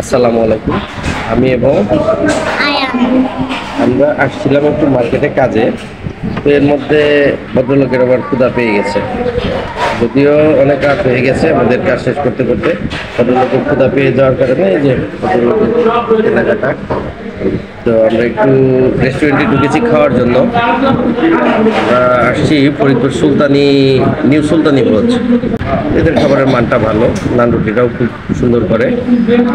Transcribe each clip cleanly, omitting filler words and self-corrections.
আসসালামু আলাইকুম। আমি এবং আমরা আসছিলাম একটু মার্কেটে কাজে, তো এর মধ্যে ভদ্রলোকের আবার ক্ষুধা পেয়ে গেছে। যদিও অনেক রাত হয়ে গেছে আমাদের কাজ শেষ করতে করতে, ভদ্রলোকের ক্ষুধা পেয়ে যাওয়ার কারণে এই যে ভদ্রলোকের কেনাকাটা। তো আমরা একটু রেস্টুরেন্টে ঢুকেছি খাওয়ার জন্য। আমরা আসছি ফরিদপুর নিউ সুলতানি ব্লজ। এদের খাবারের মানটা ভালো, নান রুটিটাও খুব সুন্দর করে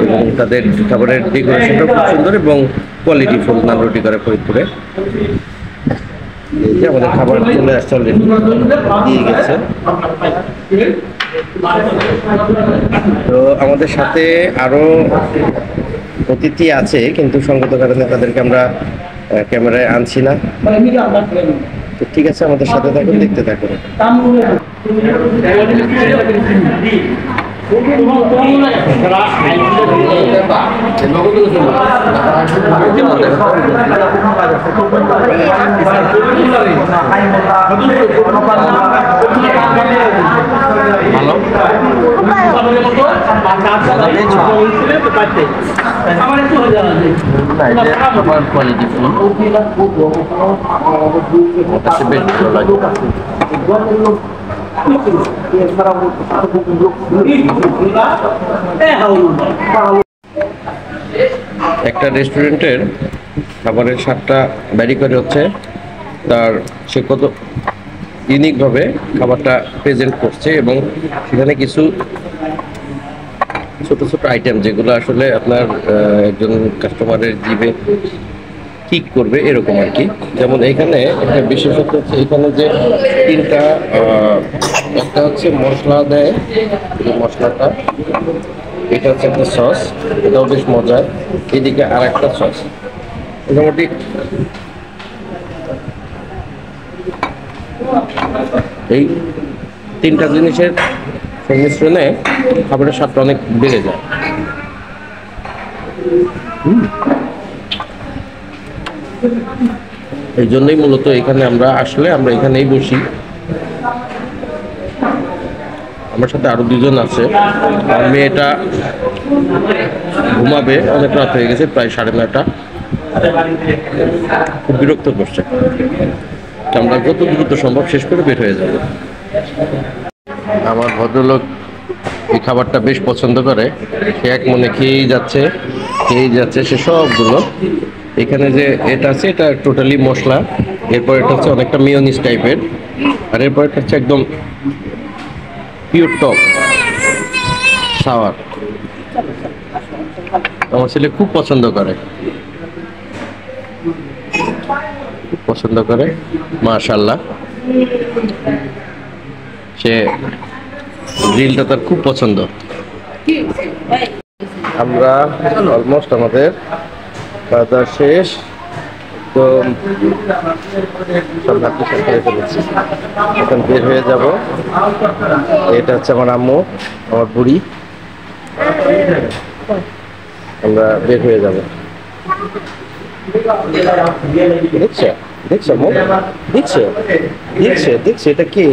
এবং তাদের খাবারের ডেকোরেশনটাও খুব সুন্দর এবং কোয়ালিটিফুল নান রুটি করে ফরিদপুরে। এই যে আমাদের খাবার চলে আসছে, অলরেডি দিয়ে গেছে। তো আমাদের সাথে আরো অতিথি আছে, কিন্তু সঙ্গত কারণে তাদেরকে আমরা ক্যামেরায় আনছি না। তো ঠিক আছে, আমাদের সাথে থাকুন, দেখতে থাকুন। একটা রেস্টুরেন্টের খাবারের স্বাদটা ভ্যারি করে হচ্ছে তার সে কত ইউনিকভাবে খাবারটা প্রেজেন্ট করছে, এবং সেখানে কিছু ছোট ছোট আইটেম যেগুলো আসলে আপনার একজন কাস্টমারের জিভে ঠিক করবে এরকম আর কি। যেমন এখানে একটা বিশেষত্ব হচ্ছে, এখানে যে তিনটা একটা হচ্ছে মশলা দেয়, এই মশলাটা, এটা হচ্ছে একটা সস, এটাও বেশ মজার। এদিকে আর একটা সস, মোটামুটি এই তিনটা জিনিসের সংমিশ্রণে খাবারের স্বাদটা অনেক বেড়ে যায়। এই জন্যই মূলত এখানে আমরা আসলে আমরা এখানেই বসি। আমার সাথে আরো দুজন আছে। আর মেয়েটা ঘুমাবে, অনেক রাত হয়ে গেছে, প্রায় 9:30। খুব বিরক্ত করছে। আমরা যত দ্রুত সম্ভব শেষ করে বের হয়ে যাব। আমার ভদ্রলোক এই খাবারটা বেশ পছন্দ করে, সে এক মনে খেয়েই যাচ্ছে সে সবগুলো। এখানে যে এটা আছে, এটা টোটালি মশলা, এরপর এটা হচ্ছে অনেকটা মিয়োনিজ টাইপের, আর এরপর এটা হচ্ছে একদম পিওর টক সাওয়ার। আমার ছেলে খুব পছন্দ করে, মাশাআল্লাহ। সে গ্রিলটা তার খুব পছন্দ। আমরা অলমোস্ট আমাদের খাওয়া শেষ, তো এখন বের হয়ে যাব। এটা হচ্ছে আমার আম্মু, আমার বুড়ি। আমরা বের হয়ে যাব। দেখছো এটা কে?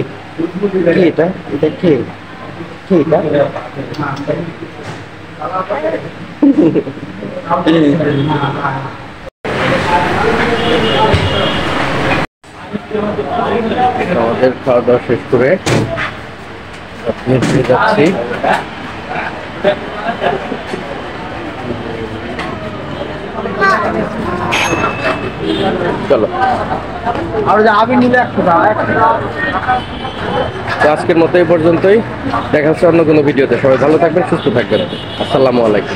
এটা কে? এটা আমাদের খাওয়া দাওয়া শেষ করে যাচ্ছি। চলো, আজকের মতো এই পর্যন্তই। দেখা হচ্ছে অন্য কোনো ভিডিওতে। সবাই ভালো থাকবেন, সুস্থ থাকবেন। আসসালামু আলাইকুম।